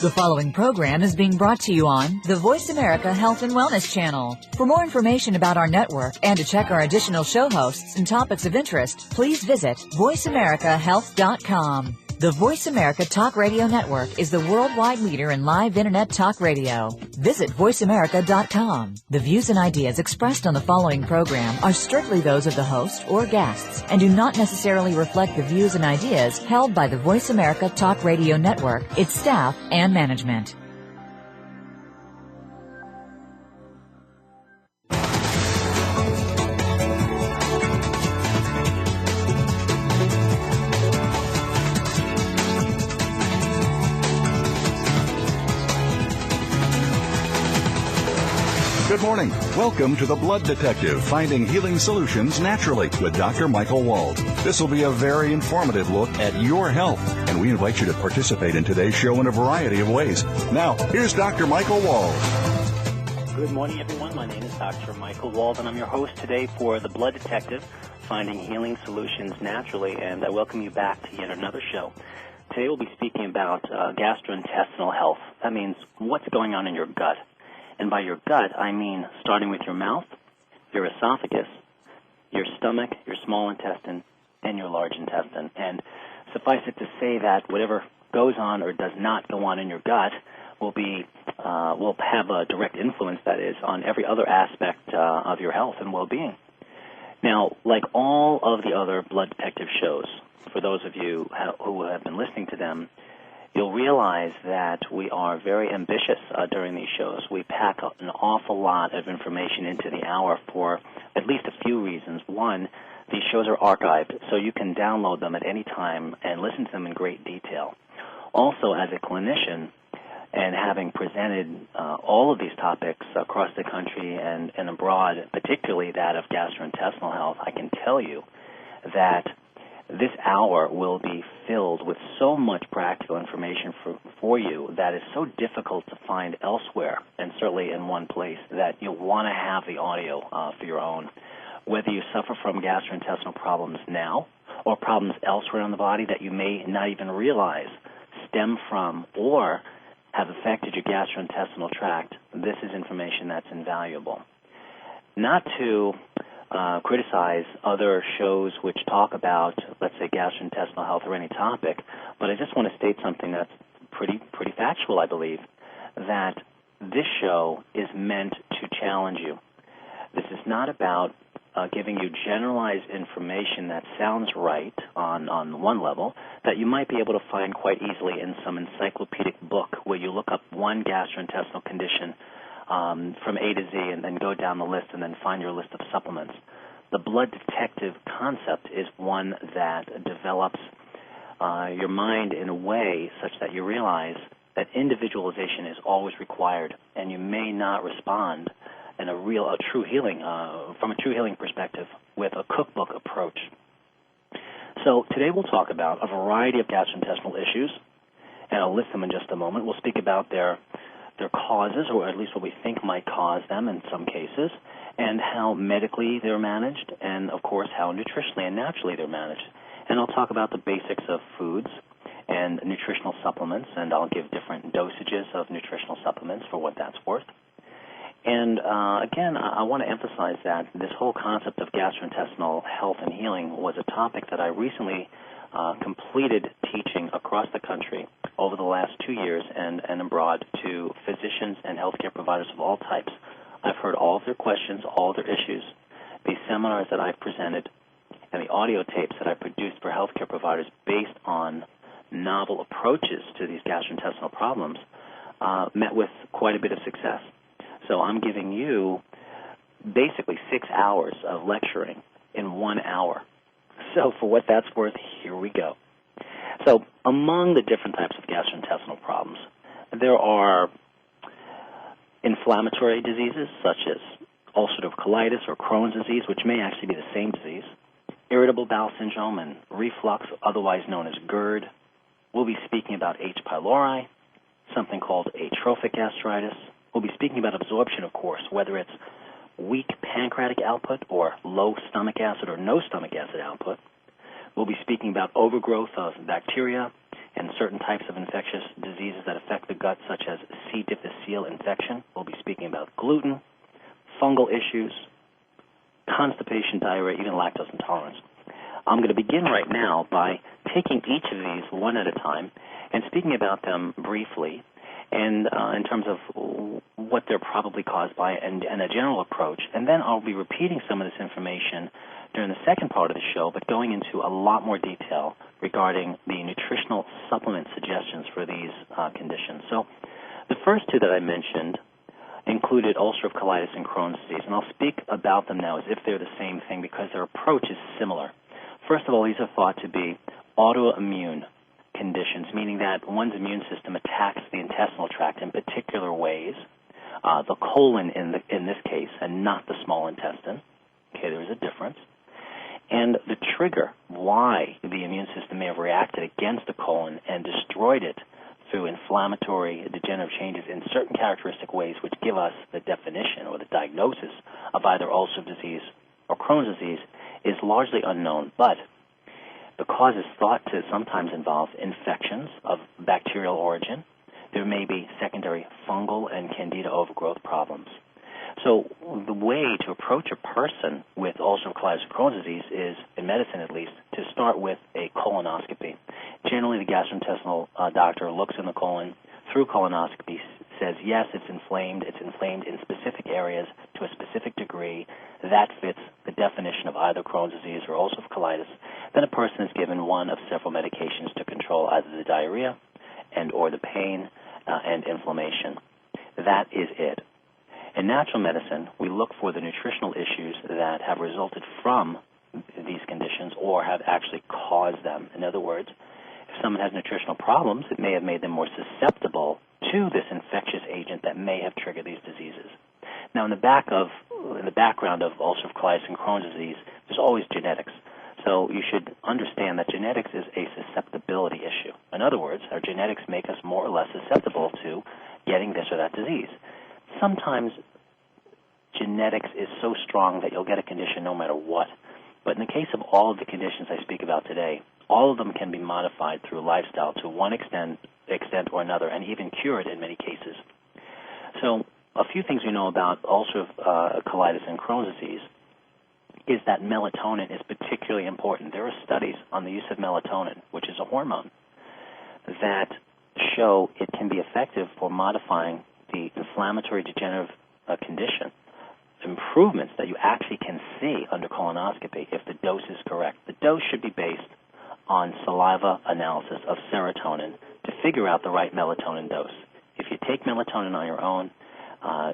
The following program is being brought to you on the Voice America Health and Wellness channel. For more information about our network and to check our additional show hosts and topics of interest, please visit voiceamericahealth.com. The Voice America Talk Radio Network is the worldwide leader in live Internet talk radio. Visit voiceamerica.com. The views and ideas expressed on the following program are strictly those of the host or guests and do not necessarily reflect the views and ideas held by the Voice America Talk Radio Network, its staff, and management. Good morning. Welcome to the Blood Detective, finding healing solutions naturally with Dr. Michael Wald. This will be a very informative look at your health, and we invite you to participate in today's show in a variety of ways. Now, here's Dr. Michael Wald. Good morning, everyone. My name is Dr. Michael Wald, and I'm your host today for the Blood Detective, finding healing solutions naturally, and I welcome you back to yet another show. Today we'll be speaking about gastrointestinal health. That means what's going on in your gut. And by your gut, I mean starting with your mouth, your esophagus, your stomach, your small intestine, and your large intestine. And suffice it to say that whatever goes on or does not go on in your gut will have a direct influence, that is, on every other aspect of your health and well-being. Now, like all of the other Blood Detective shows, for those of you who have been listening to them, you'll realize that we are very ambitious during these shows. We pack an awful lot of information into the hour for at least a few reasons. One, these shows are archived, so you can download them at any time and listen to them in great detail. Also, as a clinician, and having presented all of these topics across the country and abroad, particularly that of gastrointestinal health, I can tell you that this hour will be filled with so much practical information for you that is so difficult to find elsewhere, and certainly in one place, that you'll want to have the audio for your own. Whether you suffer from gastrointestinal problems now or problems elsewhere in the body that you may not even realize stem from or have affected your gastrointestinal tract, this is information that's invaluable. Not to criticize other shows which talk about, let's say, gastrointestinal health or any topic, but I just want to state something that's pretty factual, I believe, that this show is meant to challenge you. This is not about giving you generalized information that sounds right on one level that you might be able to find quite easily in some encyclopedic book where you look up one gastrointestinal condition from A to Z and then go down the list and then find your list of supplements. The Blood Detective concept is one that develops your mind in a way such that you realize that individualization is always required, and you may not respond in a true healing, from a true healing perspective with a cookbook approach. So today we'll talk about a variety of gastrointestinal issues, and I'll list them in just a moment. We'll speak about their causes, or at least what we think might cause them in some cases, and how medically they're managed, and, of course, how nutritionally and naturally they're managed. And I'll talk about the basics of foods and nutritional supplements, and I'll give different dosages of nutritional supplements for what that's worth. And, again, I want to emphasize that this whole concept of gastrointestinal health and healing was a topic that I recently completed teaching across the country over the last 2 years and abroad to physicians and healthcare providers of all types. I've heard all of their questions, all of their issues. These seminars that I've presented and the audio tapes that I produced for healthcare providers based on novel approaches to these gastrointestinal problems met with quite a bit of success. So I'm giving you basically 6 hours of lecturing in 1 hour. So for what that's worth, here we go. So among the different types of gastrointestinal problems, there are inflammatory diseases such as ulcerative colitis or Crohn's disease, which may actually be the same disease, irritable bowel syndrome and reflux, otherwise known as GERD. We'll be speaking about H. pylori, something called atrophic gastritis. We'll be speaking about absorption, of course, whether it's weak pancreatic output or low stomach acid or no stomach acid output. We'll be speaking about overgrowth of bacteria and and certain types of infectious diseases that affect the gut, such as C. difficile infection. We'll be speaking about gluten, fungal issues, constipation, diarrhea, even lactose intolerance. I'm going to begin right now by taking each of these one at a time and speaking about them briefly and in terms of what they're probably caused by and a general approach. And then I'll be repeating some of this information during the second part of the show, but going into a lot more detail regarding the nutritional supplement suggestions for these conditions. So the first two that I mentioned included ulcerative colitis and Crohn's disease, and I'll speak about them now as if they're the same thing because their approach is similar. First of all, these are thought to be autoimmune conditions, meaning that one's immune system attacks the intestinal tract in particular ways, the colon in this case, and not the small intestine. Okay, there is a difference. And the trigger why the immune system may have reacted against the colon and destroyed it through inflammatory degenerative changes in certain characteristic ways which give us the definition or the diagnosis of either ulcerative disease or Crohn's disease is largely unknown, but the cause is thought to sometimes involve infections of bacterial origin. There may be secondary fungal and candida overgrowth problems. So the way to approach a person with ulcerative colitis or Crohn's disease is, in medicine at least, to start with a colonoscopy. Generally, the gastrointestinal doctor looks in the colon through colonoscopy, says, yes, it's inflamed in specific areas to a specific degree. That fits the definition of either Crohn's disease or ulcerative colitis. Then a person is given one of several medications to control either the diarrhea and or the pain and inflammation. That is it. In natural medicine, we look for the nutritional issues that have resulted from these conditions or have actually caused them. In other words, if someone has nutritional problems, it may have made them more susceptible to this infectious agent that may have triggered these diseases. Now, in the background of ulcerative colitis and Crohn's disease, there's always genetics. So you should understand that genetics is a susceptibility issue. In other words, our genetics make us more or less susceptible to getting this or that disease. Sometimes genetics is so strong that you'll get a condition no matter what. But in the case of all of the conditions I speak about today, all of them can be modified through lifestyle to one extent or another, and even cured in many cases. So a few things we know about ulcerative colitis and Crohn's disease is that melatonin is particularly important. There are studies on the use of melatonin, which is a hormone, that show it can be effective for modifying the inflammatory degenerative condition, improvements that you actually can see under colonoscopy if the dose is correct. The dose should be based on saliva analysis of serotonin to figure out the right melatonin dose. If you take melatonin on your own,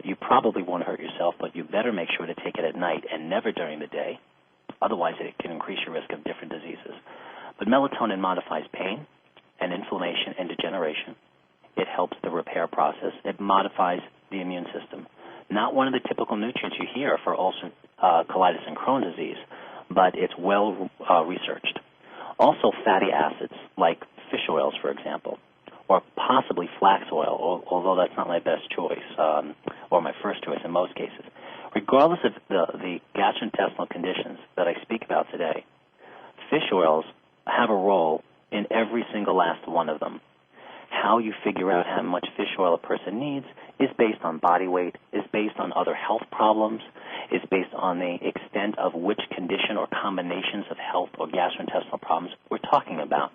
you probably won't hurt yourself, but you better make sure to take it at night and never during the day. Otherwise, it can increase your risk of different diseases. But melatonin modifies pain and inflammation and degeneration. It helps the repair process. It modifies the immune system. Not one of the typical nutrients you hear for ulcerative colitis and Crohn's disease, but it's well researched. Also, fatty acids like fish oils, for example, or possibly flax oil, although that's not my best choice or my first choice in most cases. Regardless of the gastrointestinal conditions that I speak about today, fish oils have a role in every single last one of them. How you figure out how much fish oil a person needs is based on body weight, is based on other health problems, is based on the extent of which condition or combinations of health or gastrointestinal problems we're talking about.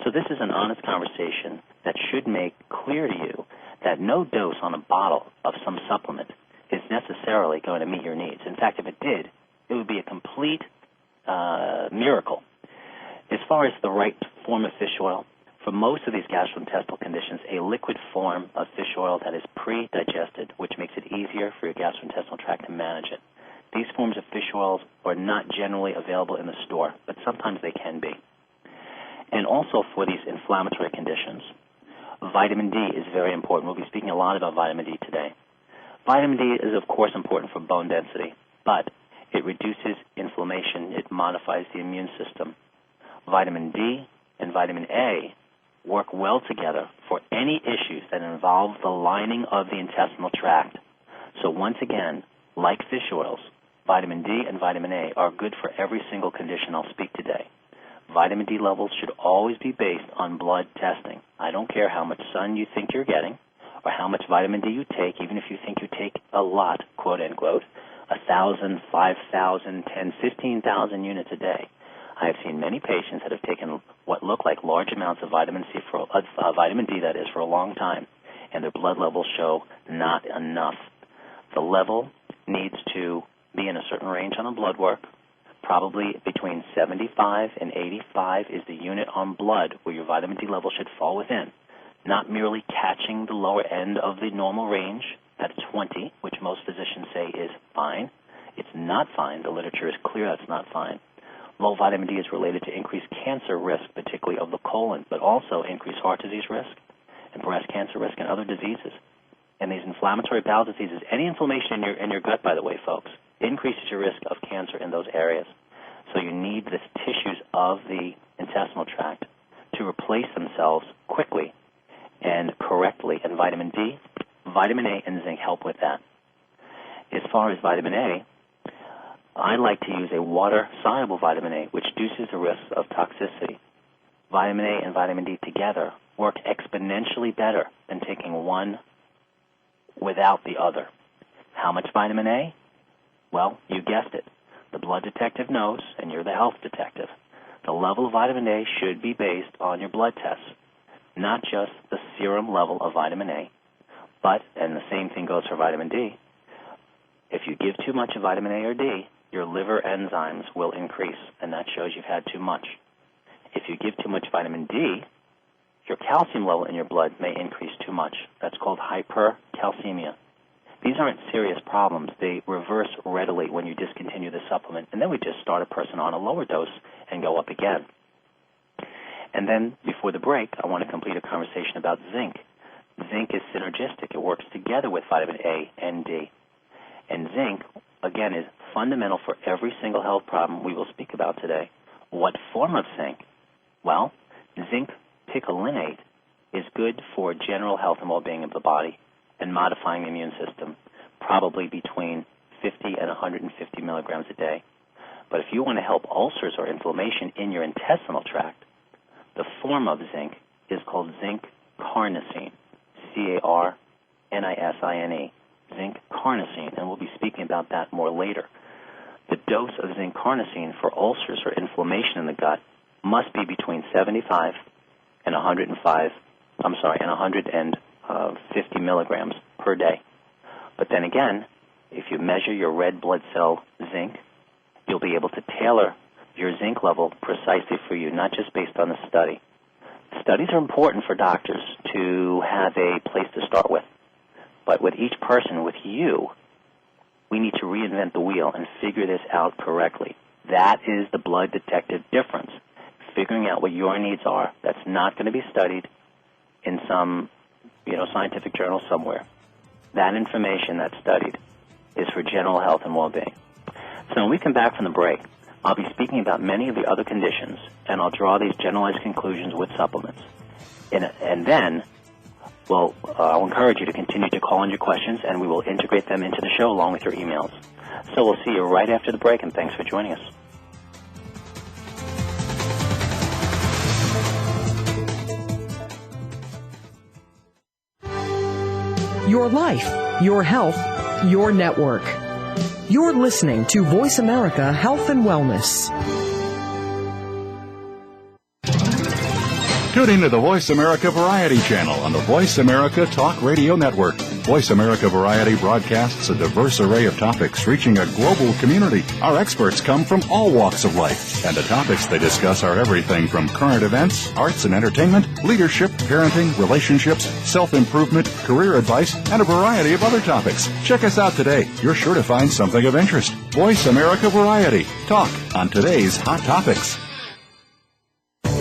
So this is an honest conversation that should make clear to you that no dose on a bottle of some supplement is necessarily going to meet your needs. In fact, if it did, it would be a complete miracle. As far as the right form of fish oil, for most of these gastrointestinal conditions, a liquid form of fish oil that is pre-digested, which makes it easier for your gastrointestinal tract to manage it. These forms of fish oils are not generally available in the store, but sometimes they can be. And also for these inflammatory conditions, vitamin D is very important. We'll be speaking a lot about vitamin D today. Vitamin D is, of course, important for bone density, but it reduces inflammation. It modifies the immune system. Vitamin D and vitamin A work well together for any issues that involve the lining of the intestinal tract. So once again, like fish oils, vitamin D and vitamin A are good for every single condition I'll speak today. vitamin D levels should always be based on blood testing. I don't care how much sun you think you're getting or how much vitamin D you take, even if you think you take a lot, quote unquote, 1,000, 5,000, 10, 15,000 units a day. I have seen many patients that have taken what look like large amounts of vitamin D, that is, for a long time, and their blood levels show not enough. The level needs to be in a certain range on the blood work. Probably between 75 and 85 is the unit on blood where your vitamin D level should fall within, not merely catching the lower end of the normal range at 20, which most physicians say is fine. It's not fine. The literature is clear that's not fine. Low vitamin D is related to increased cancer risk, particularly of the colon, but also increased heart disease risk and breast cancer risk and other diseases. And these inflammatory bowel diseases, any inflammation in your gut, by the way, folks, increases your risk of cancer in those areas. So you need the tissues of the intestinal tract to replace themselves quickly and correctly. And vitamin D, vitamin A, and zinc help with that. As far as vitamin A, I like to use a water-soluble vitamin A, which reduces the risk of toxicity. Vitamin A and vitamin D together work exponentially better than taking one without the other. How much vitamin A? Well, you guessed it. The blood detective knows, and you're the health detective. The level of vitamin A should be based on your blood tests, not just the serum level of vitamin A, but, and the same thing goes for vitamin D, if you give too much of vitamin A or D, your liver enzymes will increase, and that shows you've had too much. If you give too much vitamin D, your calcium level in your blood may increase too much. That's called hypercalcemia. These aren't serious problems. They reverse readily when you discontinue the supplement, and then we just start a person on a lower dose and go up again. And then, before the break, I want to complete a conversation about zinc. Zinc is synergistic. It works together with vitamin A and D. And zinc, again, is fundamental for every single health problem we will speak about today. What form of zinc? Well, zinc picolinate is good for general health and well-being of the body and modifying the immune system, probably between 50 and 150 milligrams a day. But if you want to help ulcers or inflammation in your intestinal tract, the form of zinc is called zinc carnosine, C-A-R-N-I-S-I-N-E, zinc carnosine, and we'll be speaking about that more later. The dose of zinc carnosine for ulcers or inflammation in the gut must be between 75 and 150 milligrams per day. But then again, if you measure your red blood cell zinc, you'll be able to tailor your zinc level precisely for you, not just based on the study. Studies are important for doctors to have a place to start with. But with each person, with you, we need to reinvent the wheel and figure this out correctly. That is the blood detective difference. Figuring out what your needs are. That's not going to be studied in some, scientific journal somewhere. That information that's studied is for general health and well-being. So when we come back from the break, I'll be speaking about many of the other conditions, and I'll draw these generalized conclusions with supplements. And then I'll encourage you to continue to call in your questions, and we will integrate them into the show along with your emails. So we'll see you right after the break, and thanks for joining us. Your life, your health, your network. You're listening to Voice America Health and Wellness. Tune in to the Voice America Variety channel on the Voice America Talk Radio Network. Voice America Variety broadcasts a diverse array of topics reaching a global community. Our experts come from all walks of life, and the topics they discuss are everything from current events, arts and entertainment, leadership, parenting, relationships, self-improvement, career advice, and a variety of other topics. Check us out today. You're sure to find something of interest. Voice America Variety. Talk on today's hot topics.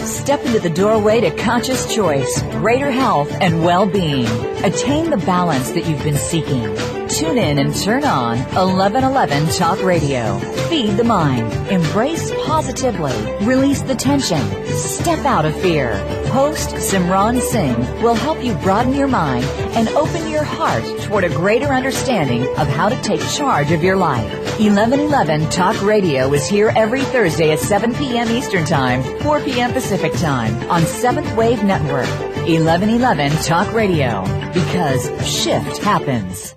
Step into the doorway to conscious choice, greater health, and well-being. Attain the balance that you've been seeking. Tune in and turn on 1111 Talk Radio. Feed the mind. Embrace positively. Release the tension. Step out of fear. Host Simran Singh will help you broaden your mind and open your heart toward a greater understanding of how to take charge of your life. 1111 Talk Radio is here every Thursday at 7 p.m. Eastern Time, 4 p.m. Pacific Time on 7th Wave Network. 1111 Talk Radio, because shift happens.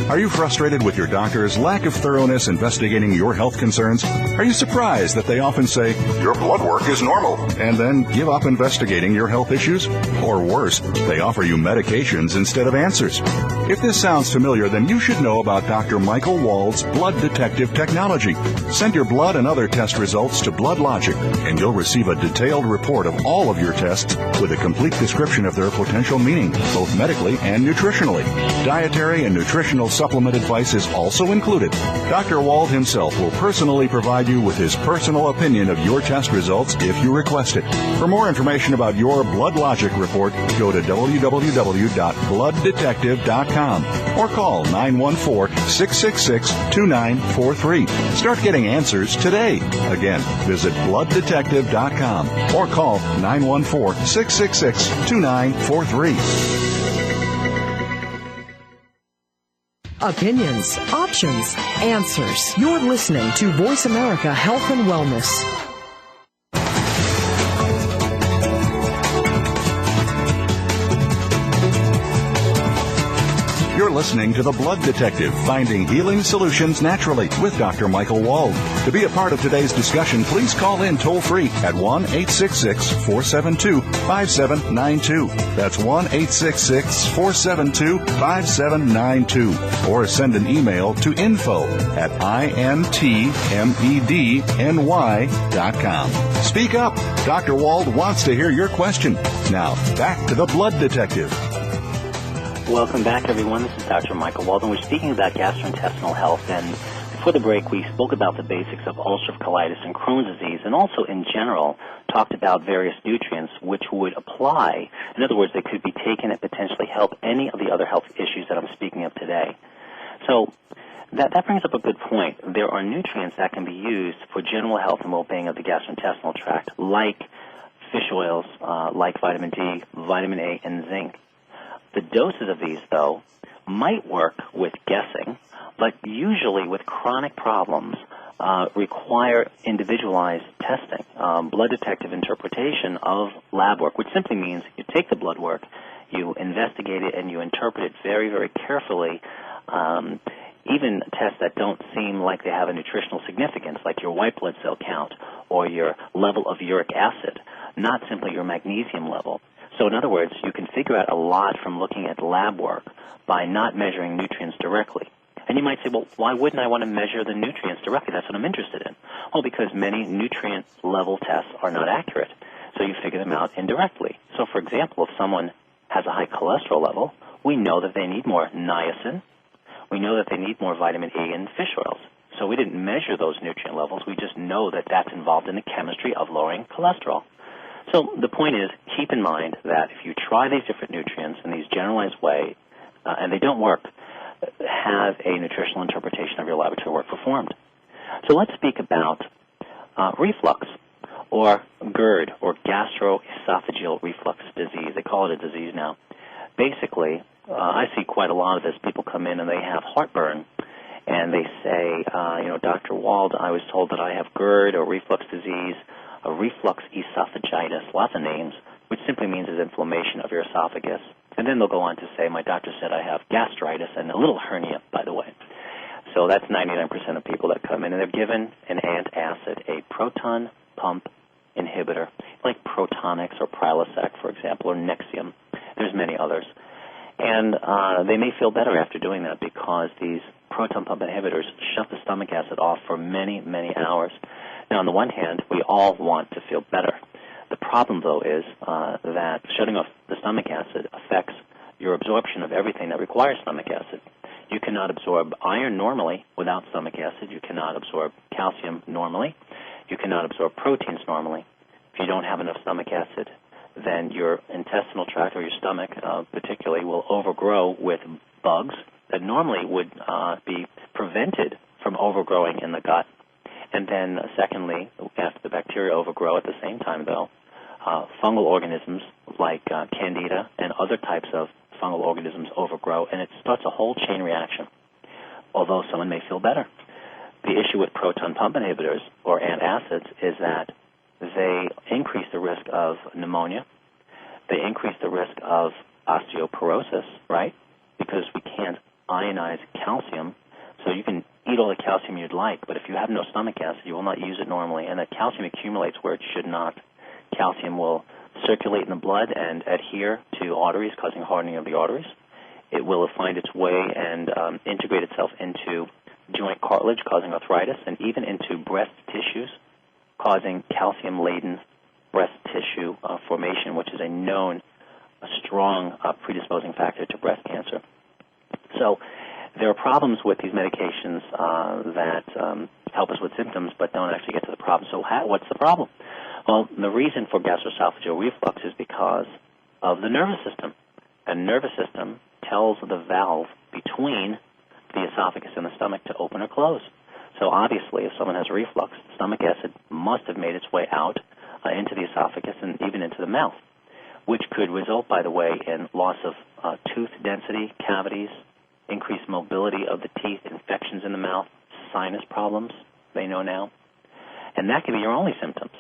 Are you frustrated with your doctor's lack of thoroughness investigating your health concerns? Are you surprised that they often say, your blood work is normal, and then give up investigating your health issues? Or worse, they offer you medications instead of answers. If this sounds familiar, then you should know about Dr. Michael Wald's Blood Detective technology. Send your blood and other test results to BloodLogic, and you'll receive a detailed report of all of your tests with a complete description of their potential meaning, both medically and nutritionally. Dietary and nutritional supplement advice is also included. Dr. Wald himself will personally provide you with his personal opinion of your test results if you request it. For more information about your BloodLogic report, go to www.blooddetective.com or call 914-666-2943. Start getting answers today. Again, visit blooddetective.com or call 914-666-2943. Opinions, options, answers. You're listening to Voice America Health and Wellness. You're listening to The Blood Detective, finding healing solutions naturally with Dr. Michael Wald. To be a part of today's discussion, please call in toll-free at 1-866-472-5792. That's 1-866-472-5792. Or send an email to info@intmedny.com. Speak up. Dr. Wald wants to hear your question. Now, back to The Blood Detective. Welcome back, everyone. This is Dr. Michael Wald, and we're speaking about gastrointestinal health. And before the break, we spoke about the basics of ulcerative colitis and Crohn's disease, and also in general talked about various nutrients which would apply. In other words, they could be taken and potentially help any of the other health issues that I'm speaking of today. So that brings up a good point. There are nutrients that can be used for general health and well-being of the gastrointestinal tract, like fish oils, like vitamin D, vitamin A, and zinc. The doses of these, though, might work with guessing, but usually with chronic problems require individualized testing, blood detective interpretation of lab work, which simply means you take the blood work, you investigate it, and you interpret it very, very carefully, even tests that don't seem like they have a nutritional significance, like your white blood cell count or your level of uric acid, not simply your magnesium level. So in other words, you can figure out a lot from looking at lab work by not measuring nutrients directly. And you might say, well, why wouldn't I want to measure the nutrients directly? That's what I'm interested in. Well, because many nutrient level tests are not accurate, so you figure them out indirectly. So for example, if someone has a high cholesterol level, we know that they need more niacin. We know that they need more vitamin E in fish oils. So we didn't measure those nutrient levels. We just know that that's involved in the chemistry of lowering cholesterol. So the point is, keep in mind that if you try these different nutrients in these generalized way, and they don't work, have a nutritional interpretation of your laboratory work performed. So let's speak about reflux, or GERD, or gastroesophageal reflux disease. They call it a disease now. Basically, I see quite a lot of this. People come in and they have heartburn, and they say, Dr. Wald, I was told that I have GERD or reflux disease, a reflux esophagitis, lots of names, which simply means is inflammation of your esophagus. And then they'll go on to say, my doctor said I have gastritis and a little hernia, by the way. So that's 99% of people that come in, and they're given an antacid, a proton pump inhibitor, like Protonix or Prilosec, for example, or Nexium. There's many others. And they may feel better after doing that because these proton pump inhibitors shut the stomach acid off for many, many hours. Now, on the one hand, we all want to feel better. The problem, though, is that shutting off the stomach acid affects your absorption of everything that requires stomach acid. You cannot absorb iron normally without stomach acid. You cannot absorb calcium normally. You cannot absorb proteins normally. If you don't have enough stomach acid, then your intestinal tract, or your stomach particularly, will overgrow with bugs that normally would be prevented from overgrowing in the gut. And then, secondly, after the bacteria overgrow at the same time, though, fungal organisms like candida and other types of fungal organisms overgrow, and it starts a whole chain reaction, although someone may feel better. The issue with proton pump inhibitors or antacids is that they increase the risk of pneumonia. They increase the risk of osteoporosis, right? Because we can't ionize calcium. So you can eat all the calcium you'd like, but if you have no stomach acid, you will not use it normally. And that calcium accumulates where it should not. Calcium will circulate in the blood and adhere to arteries, causing hardening of the arteries. It will find its way and integrate itself into joint cartilage, causing arthritis, and even into breast tissues, causing calcium-laden breast tissue formation, which is a known strong predisposing factor to breast cancer. So there are problems with these medications that help us with symptoms but don't actually get to the problem. So what's the problem? Well, the reason for gastroesophageal reflux is because of the nervous system. And the nervous system tells the valve between the esophagus and the stomach to open or close. So obviously, if someone has reflux, stomach acid must have made its way out into the esophagus and even into the mouth, which could result, by the way, in loss of tooth density, cavities, increased mobility of the teeth, infections in the mouth, sinus problems, they know now. And that can be your only symptoms.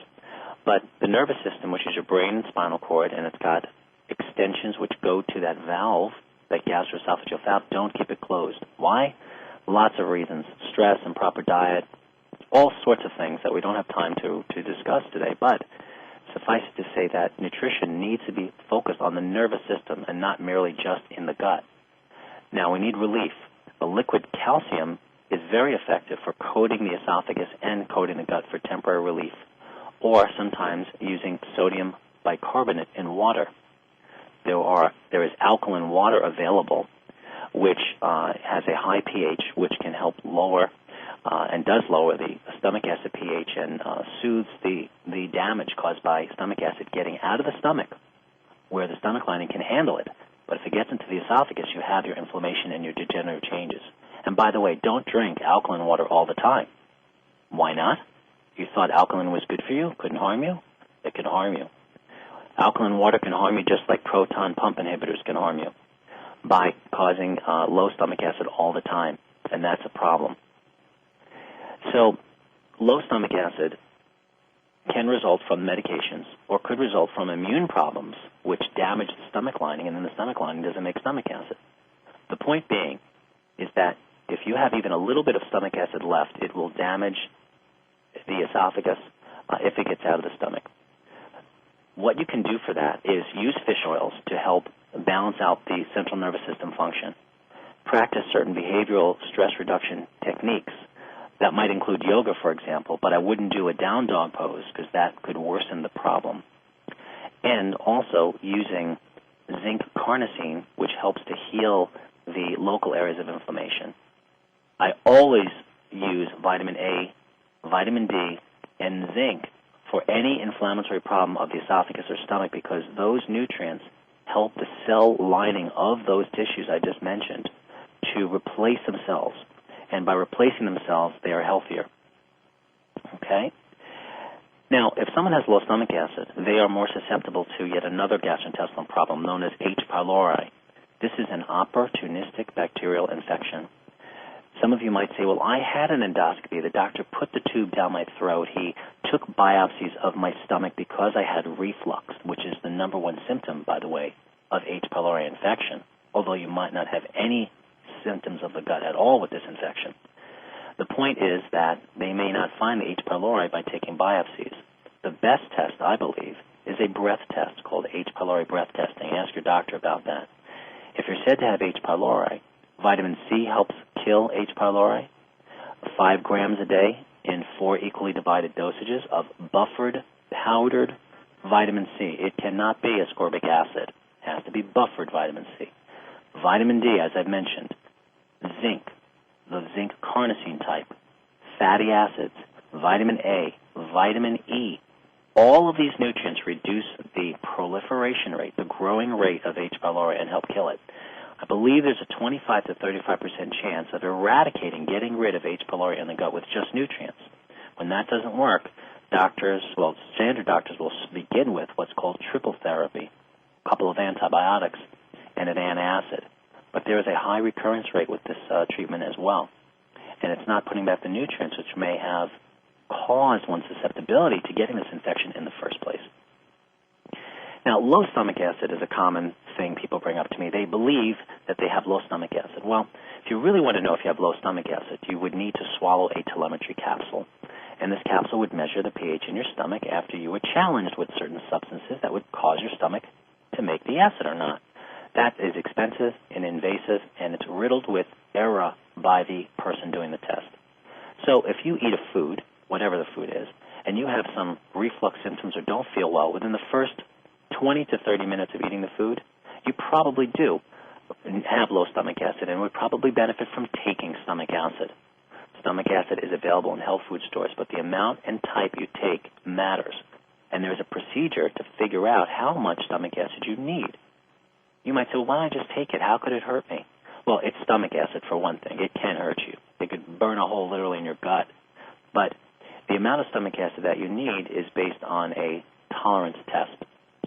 But the nervous system, which is your brain and spinal cord, and it's got extensions which go to that valve, that gastroesophageal valve, don't keep it closed. Why? Lots of reasons. Stress, improper diet, all sorts of things that we don't have time to discuss today. But suffice it to say that nutrition needs to be focused on the nervous system and not merely just in the gut. Now, we need relief. The liquid calcium is very effective for coating the esophagus and coating the gut for temporary relief, or sometimes using sodium bicarbonate in water. There is alkaline water available, which has a high pH, which can help lower and does lower the stomach acid pH and soothes the damage caused by stomach acid getting out of the stomach, where the stomach lining can handle it. But if it gets into the esophagus, you have your inflammation and your degenerative changes. And by the way, don't drink alkaline water all the time. Why not? You thought alkaline was good for you, couldn't harm you? It can harm you. Alkaline water can harm you just like proton pump inhibitors can harm you by causing low stomach acid all the time, and that's a problem. So low stomach acid can result from medications or could result from immune problems which damage the stomach lining, and then the stomach lining doesn't make stomach acid. The point being is that if you have even a little bit of stomach acid left, it will damage the esophagus if it gets out of the stomach. What you can do for that is use fish oils to help balance out the central nervous system function. Practice certain behavioral stress reduction techniques. That might include yoga, for example, but I wouldn't do a down dog pose because that could worsen the problem. And also using zinc carnosine, which helps to heal the local areas of inflammation. I always use vitamin A, vitamin D, and zinc for any inflammatory problem of the esophagus or stomach because those nutrients help the cell lining of those tissues I just mentioned to replace themselves. And by replacing themselves, they are healthier. Okay? Now, if someone has low stomach acid, they are more susceptible to yet another gastrointestinal problem known as H. pylori. This is an opportunistic bacterial infection. Some of you might say, well, I had an endoscopy. The doctor put the tube down my throat. He took biopsies of my stomach because I had reflux, which is the number one symptom, by the way, of H. pylori infection, although you might not have any symptoms of the gut at all with this infection. The point is that they may not find the H. pylori by taking biopsies. The best test, I believe, is a breath test called H. pylori breath testing. Ask your doctor about that. If you're said to have H. pylori, vitamin C helps kill H. pylori. 5 grams a day in 4 equally divided dosages of buffered, powdered vitamin C. It cannot be ascorbic acid. It has to be buffered vitamin C. Vitamin D, as I've mentioned. Zinc, the zinc carnosine type. Fatty acids, vitamin A, vitamin E. All of these nutrients reduce the proliferation rate, the growing rate of H. pylori, and help kill it. I believe there's a 25 to 35% chance of eradicating, getting rid of H. pylori in the gut with just nutrients. When that doesn't work, standard doctors will begin with what's called triple therapy, a couple of antibiotics, and an antacid. But there is a high recurrence rate with this treatment as well. And it's not putting back the nutrients, which may have caused one's susceptibility to getting this infection in the first place. Now, low stomach acid is a common thing people bring up to me. They believe that they have low stomach acid. Well, if you really want to know if you have low stomach acid, you would need to swallow a telemetry capsule. And this capsule would measure the pH in your stomach after you were challenged with certain substances that would cause your stomach to make the acid or not. That is expensive and invasive, and it's riddled with error by the person doing the test. So if you eat a food, whatever the food is, and you have some reflux symptoms or don't feel well within the first 20 to 30 minutes of eating the food, you probably do have low stomach acid and would probably benefit from taking stomach acid. Stomach acid is available in health food stores, but the amount and type you take matters. And there's a procedure to figure out how much stomach acid you need. You might say, well, why don't I just take it? How could it hurt me? Well, it's stomach acid for one thing. It can hurt you. It could burn a hole literally in your gut. But the amount of stomach acid that you need is based on a tolerance test,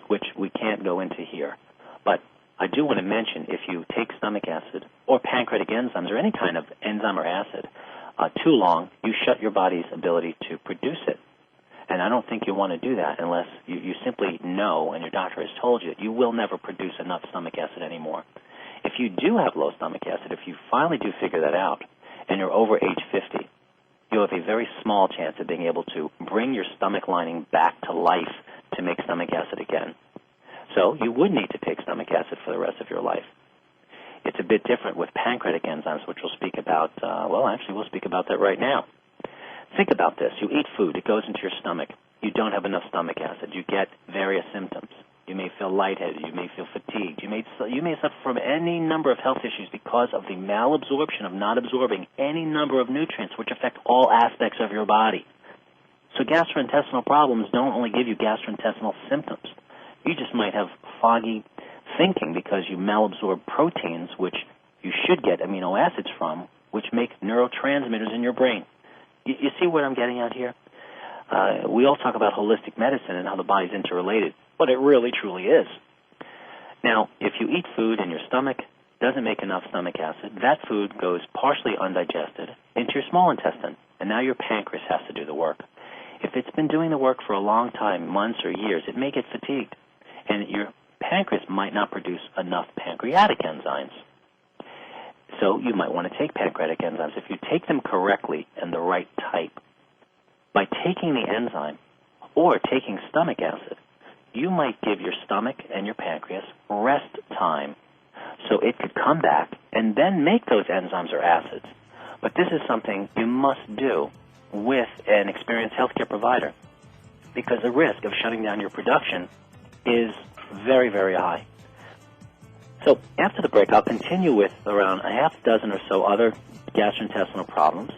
which we can't go into here. But I do want to mention, if you take stomach acid or pancreatic enzymes or any kind of enzyme or acid too long, you shut your body's ability to produce it. And I don't think you want to do that unless you simply know, and your doctor has told you, that you will never produce enough stomach acid anymore. If you do have low stomach acid, if you finally do figure that out, and you're over age 50, you have a very small chance of being able to bring your stomach lining back to life to make stomach acid again. So you would need to take stomach acid for the rest of your life. It's a bit different with pancreatic enzymes, which we'll speak about, we'll speak about that right now. Think about this. You eat food. It goes into your stomach. You don't have enough stomach acid. You get various symptoms. You may feel lightheaded. You may feel fatigued. You may suffer from any number of health issues because of the malabsorption of not absorbing any number of nutrients, which affect all aspects of your body. So gastrointestinal problems don't only give you gastrointestinal symptoms. You just might have foggy thinking because you malabsorb proteins, which you should get amino acids from, which make neurotransmitters in your brain. You see what I'm getting at here? We all talk about holistic medicine and how the body's interrelated, but it really, truly is. Now, if you eat food and your stomach doesn't make enough stomach acid, that food goes partially undigested into your small intestine, and now your pancreas has to do the work. If it's been doing the work for a long time, months or years, it may get fatigued, and your pancreas might not produce enough pancreatic enzymes. So you might want to take pancreatic enzymes. If you take them correctly and the right type, by taking the enzyme or taking stomach acid, you might give your stomach and your pancreas rest time so it could come back and then make those enzymes or acids. But this is something you must do with an experienced healthcare provider because the risk of shutting down your production is very, very high. So after the break, I'll continue with around a half dozen or so other gastrointestinal problems,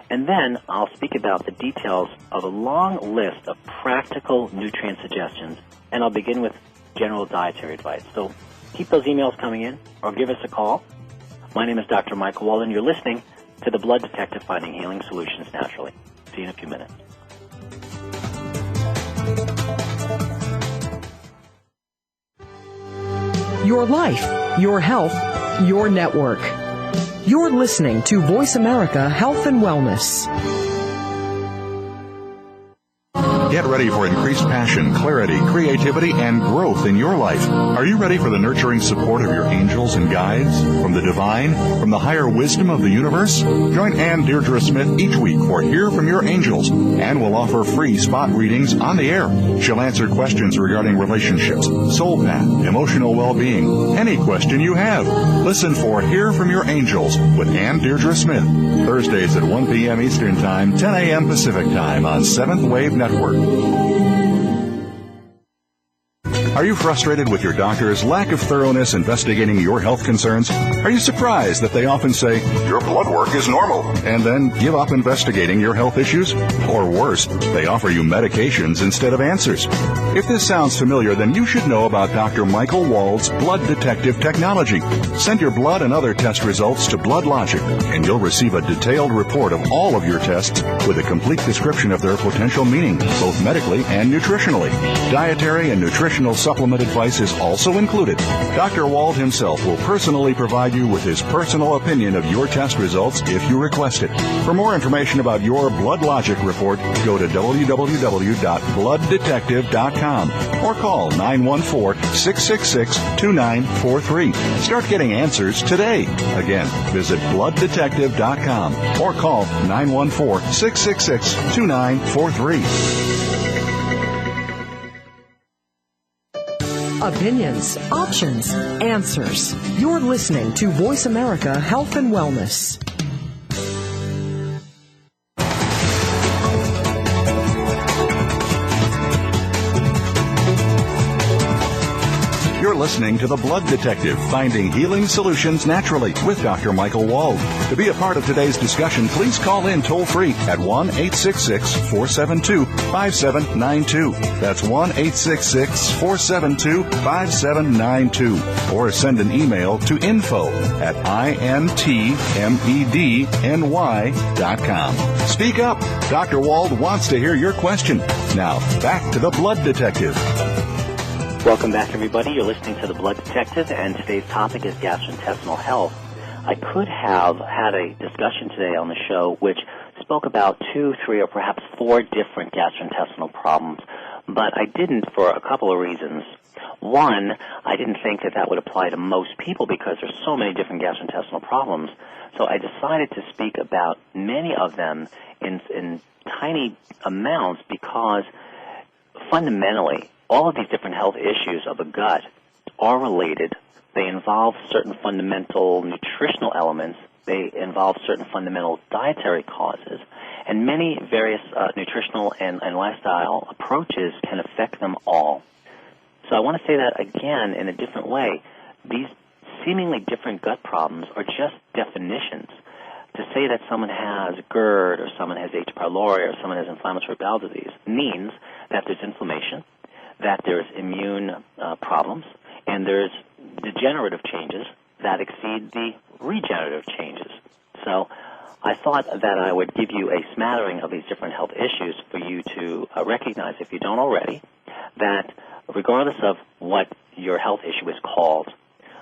and then I'll speak about the details of a long list of practical nutrient suggestions, and I'll begin with general dietary advice. So keep those emails coming in or give us a call. My name is Dr. Michael Wald, and you're listening to the Blood Detective, Finding Healing Solutions Naturally. See you in a few minutes. Your life, your health, your network. You're listening to Voice America Health and Wellness. Get ready for increased passion, clarity, creativity, and growth in your life. Are you ready for the nurturing support of your angels and guides? From the divine, from the higher wisdom of the universe? Join Ann Deirdre Smith each week for Hear From Your Angels. Ann will offer free spot readings on the air. She'll answer questions regarding relationships, soul path, emotional well-being, any question you have. Listen for Hear From Your Angels with Ann Deirdre Smith. Thursdays at 1 p.m. Eastern Time, 10 a.m. Pacific Time on 7th Wave Network. Are you frustrated with your doctor's lack of thoroughness investigating your health concerns? Are you surprised that they often say, your blood work is normal, and then give up investigating your health issues? Or worse, they offer you medications instead of answers. If this sounds familiar, then you should know about Dr. Michael Wald's Blood Detective technology. Send your blood and other test results to BloodLogic, and you'll receive a detailed report of all of your tests with a complete description of their potential meaning, both medically and nutritionally. Dietary and nutritional supplement advice is also included. Dr. Wald himself will personally provide you with his personal opinion of your test results if you request it. For more information about your BloodLogic report, go to www.blooddetective.com or call 914-666-2943. Start getting answers today. Again, visit blooddetective.com or call 914-666-2943. Opinions, options, answers. You're listening to Voice America Health and Wellness. You're listening to The Blood Detective, finding healing solutions naturally with Dr. Michael Wald. To be a part of today's discussion, please call in toll-free at 1-866-472-5792. That's 1-866-472-5792. Or send an email to info@intmedny.com. Speak up. Dr. Wald wants to hear your question. Now, back to The Blood Detective. Welcome back, everybody. You're listening to The Blood Detective, and today's topic is gastrointestinal health. I could have had a discussion today on the show which spoke about 2, 3, or perhaps 4 different gastrointestinal problems, but I didn't for a couple of reasons. One, I didn't think that would apply to most people because there's so many different gastrointestinal problems, so I decided to speak about many of them in tiny amounts because fundamentally, all of these different health issues of the gut are related. They involve certain fundamental nutritional elements. They involve certain fundamental dietary causes. And many various nutritional and lifestyle approaches can affect them all. So I want to say that again in a different way. These seemingly different gut problems are just definitions. To say that someone has GERD or someone has H. pylori or someone has inflammatory bowel disease means that there's inflammation, that there's immune problems, and there's degenerative changes that exceed the regenerative changes. So I thought that I would give you a smattering of these different health issues for you to recognize, if you don't already, that regardless of what your health issue is called,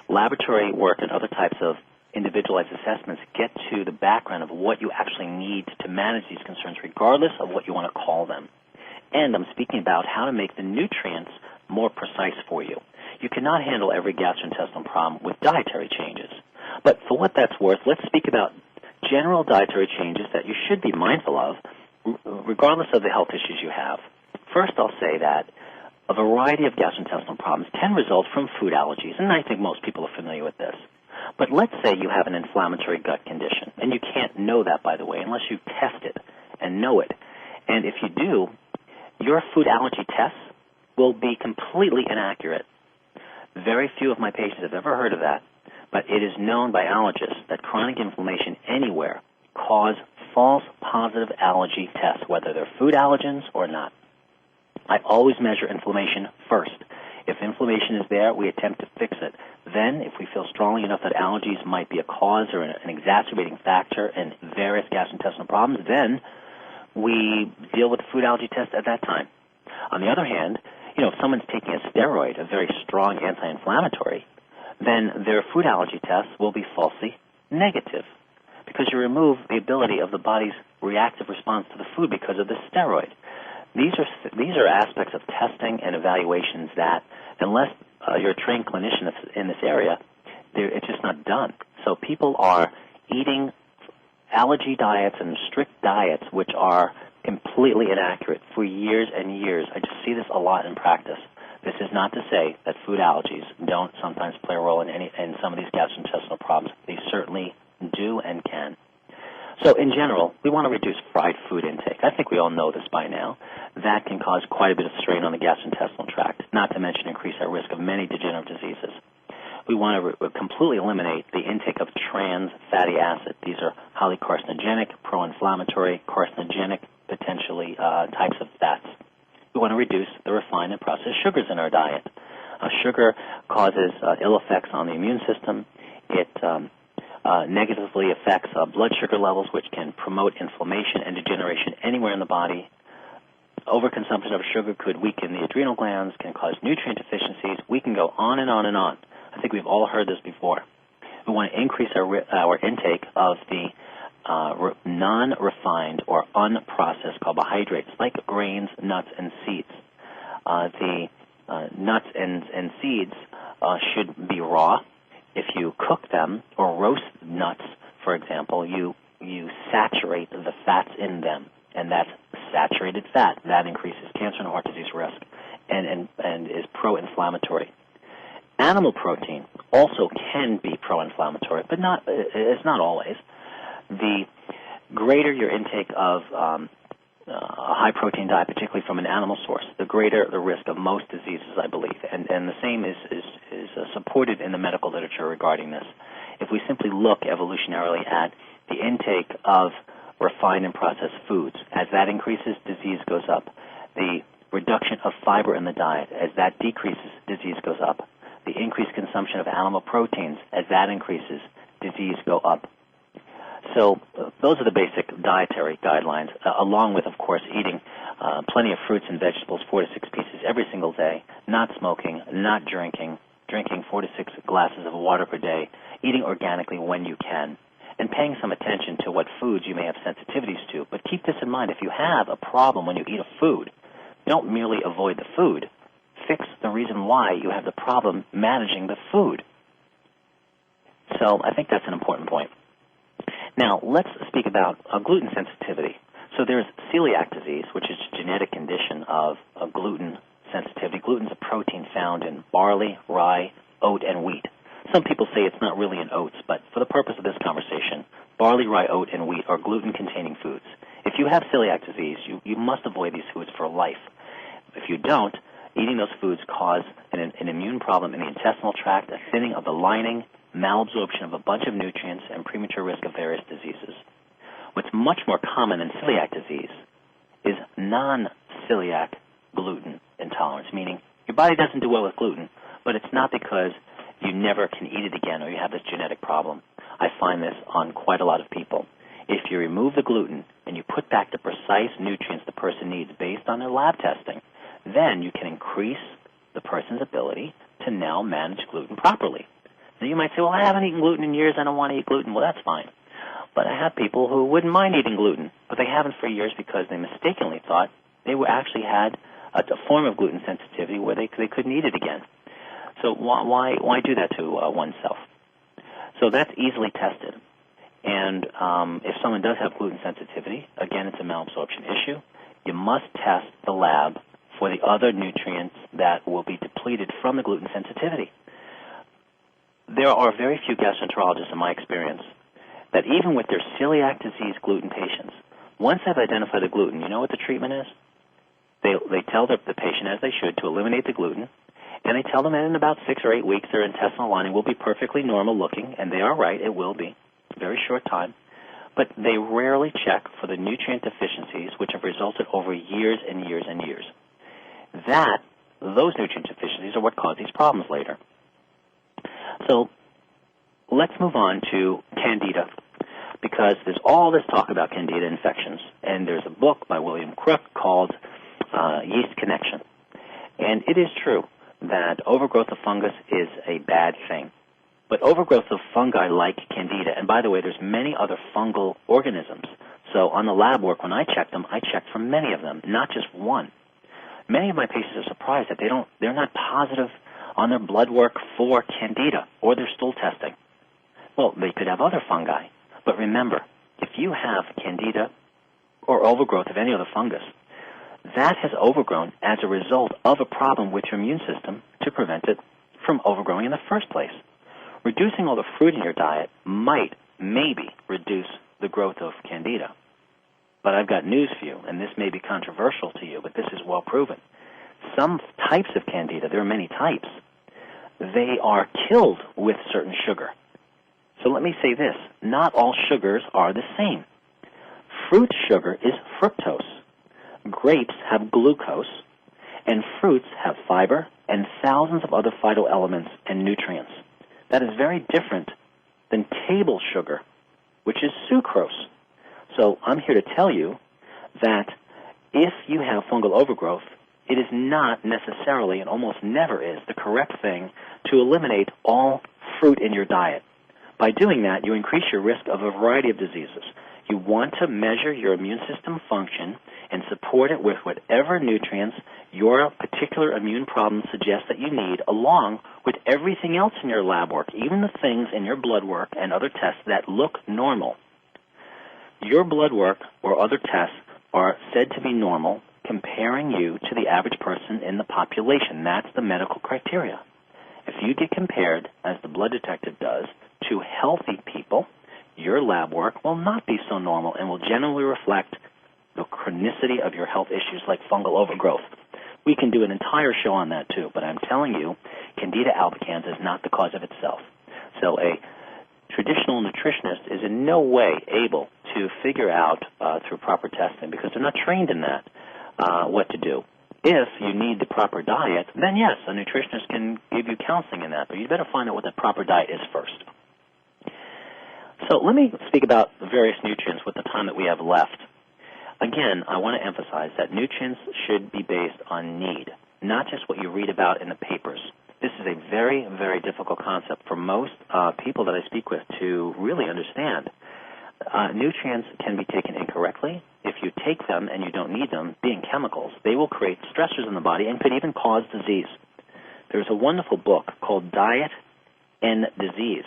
laboratory work and other types of individualized assessments get to the background of what you actually need to manage these concerns, regardless of what you want to call them. And I'm speaking about how to make the nutrients more precise for you. You cannot handle every gastrointestinal problem with dietary changes. But for what that's worth, let's speak about general dietary changes that you should be mindful of, regardless of the health issues you have. First, I'll say that a variety of gastrointestinal problems can result from food allergies, and I think most people are familiar with this. But let's say you have an inflammatory gut condition, and you can't know that, by the way, unless you test it and know it. And if you do, your food allergy tests will be completely inaccurate. Very few of my patients have ever heard of that, but it is known by allergists that chronic inflammation anywhere cause false positive allergy tests, whether they're food allergens or not. I always measure inflammation first. If inflammation is there, we attempt to fix it. Then, if we feel strongly enough that allergies might be a cause or an exacerbating factor in various gastrointestinal problems, then we deal with the food allergy test at that time. On the other hand, if someone's taking a steroid, a very strong anti-inflammatory, then their food allergy test will be falsely negative because you remove the ability of the body's reactive response to the food because of the steroid. These are aspects of testing and evaluations that, unless you're a trained clinician in this area, it's just not done. So people are eating allergy diets and strict diets which are completely inaccurate for years and years. I just see this a lot in practice. This is not to say that food allergies don't sometimes play a role in some of these gastrointestinal problems. They certainly do and can. So in general, we want to reduce fried food intake. I think we all know this by now. That can cause quite a bit of strain on the gastrointestinal tract, not to mention increase our risk of many degenerative diseases. We want to completely eliminate the intake of trans fatty acid. These are highly carcinogenic, pro-inflammatory, carcinogenic, potentially types of fats. We want to reduce the refined and processed sugars in our diet. Sugar causes ill effects on the immune system. It negatively affects blood sugar levels, which can promote inflammation and degeneration anywhere in the body. Overconsumption of sugar could weaken the adrenal glands, can cause nutrient deficiencies. We can go on and on and on. I think we've all heard this before. We want to increase our intake of the non-refined or unprocessed carbohydrates like grains, nuts, and seeds. The nuts and seeds should be raw. If you cook them or roast nuts, for example, you saturate the fats in them, and that's saturated fat. That increases cancer and heart disease risk and is pro-inflammatory. Animal protein also can be pro-inflammatory, but it's not always. The greater your intake of a high-protein diet, particularly from an animal source, the greater the risk of most diseases, I believe. And the same is supported in the medical literature regarding this. If we simply look evolutionarily at the intake of refined and processed foods, as that increases, disease goes up. The reduction of fiber in the diet, as that decreases, disease goes up. The increased consumption of animal proteins, as that increases, disease go up. So those are the basic dietary guidelines, along with, of course, eating plenty of fruits and vegetables, 4 to 6 pieces every single day, not smoking, not drinking 4 to 6 glasses of water per day, eating organically when you can, and paying some attention to what foods you may have sensitivities to. But keep this in mind. If you have a problem when you eat a food, don't merely avoid the food. Fix the reason why you have the problem managing the food. So I think that's an important point. Now, let's speak about gluten sensitivity. So there's celiac disease, which is a genetic condition of gluten sensitivity. Gluten is a protein found in barley, rye, oat, and wheat. Some people say it's not really in oats, but for the purpose of this conversation, barley, rye, oat, and wheat are gluten-containing foods. If you have celiac disease, you must avoid these foods for life. If you don't, eating those foods cause an immune problem in the intestinal tract, a thinning of the lining, malabsorption of a bunch of nutrients, and premature risk of various diseases. What's much more common than celiac disease is non-celiac gluten intolerance, meaning your body doesn't do well with gluten, but it's not because you never can eat it again or you have this genetic problem. I find this on quite a lot of people. If you remove the gluten and you put back the precise nutrients the person needs based on their lab testing, then you can increase the person's ability to now manage gluten properly. Now you might say, well, I haven't eaten gluten in years, I don't want to eat gluten. Well, that's fine. But I have people who wouldn't mind eating gluten, but they haven't for years because they mistakenly thought they actually had a form of gluten sensitivity where they couldn't eat it again. So why do that to oneself? So that's easily tested. And if someone does have gluten sensitivity, again, it's a malabsorption issue. You must test the lab for the other nutrients that will be depleted from the gluten sensitivity. There are very few gastroenterologists, in my experience, that even with their celiac disease gluten patients, once they've identified the gluten, you know what the treatment is? They tell the patient, as they should, to eliminate the gluten, and they tell them that in about 6 or 8 weeks their intestinal lining will be perfectly normal looking, and they are right, it will be. A very short time. But they rarely check for the nutrient deficiencies which have resulted over years and years and years. Those nutrient deficiencies are what cause these problems later. So let's move on to Candida, because there's all this talk about Candida infections, and there's a book by William Crook called Yeast Connection. And it is true that overgrowth of fungus is a bad thing. But overgrowth of fungi like Candida, and by the way, there's many other fungal organisms. So on the lab work, when I checked them, I checked for many of them, not just one. Many of my patients are surprised that they're not positive on their blood work for Candida or their stool testing. Well, they could have other fungi. But remember, if you have Candida or overgrowth of any other fungus, that has overgrown as a result of a problem with your immune system to prevent it from overgrowing in the first place. Reducing all the fruit in your diet might, maybe, reduce the growth of candida. But I've got news for you, and this may be controversial to you, but this is well proven. Some types of candida, there are many types, they are killed with certain sugar. So let me say this, not all sugars are the same. Fruit sugar is fructose. Grapes have glucose, and fruits have fiber and thousands of other phytoelements and nutrients. That is very different than table sugar, which is sucrose. So I'm here to tell you that if you have fungal overgrowth, it is not necessarily, and almost never is, the correct thing to eliminate all fruit in your diet. By doing that, you increase your risk of a variety of diseases. You want to measure your immune system function and support it with whatever nutrients your particular immune problem suggests that you need, along with everything else in your lab work, even the things in your blood work and other tests that look normal. Your blood work or other tests are said to be normal, comparing you to the average person in the population. That's the medical criteria. If you get compared, as the blood detective does, to healthy people, your lab work will not be so normal and will generally reflect the chronicity of your health issues like fungal overgrowth. We can do an entire show on that too, but I'm telling you, Candida albicans is not the cause of itself. So a traditional nutritionist is in no way able to figure out through proper testing, because they're not trained in that, what to do. If you need the proper diet, then yes, a nutritionist can give you counseling in that, but you better find out what the proper diet is first. So let me speak about the various nutrients with the time that we have left. Again, I want to emphasize that nutrients should be based on need, not just what you read about in the papers. This is a very, very difficult concept for most people that I speak with to really understand. Nutrients can be taken incorrectly. If you take them and you don't need them, being chemicals, they will create stressors in the body and could even cause disease. There's a wonderful book called Diet and Disease,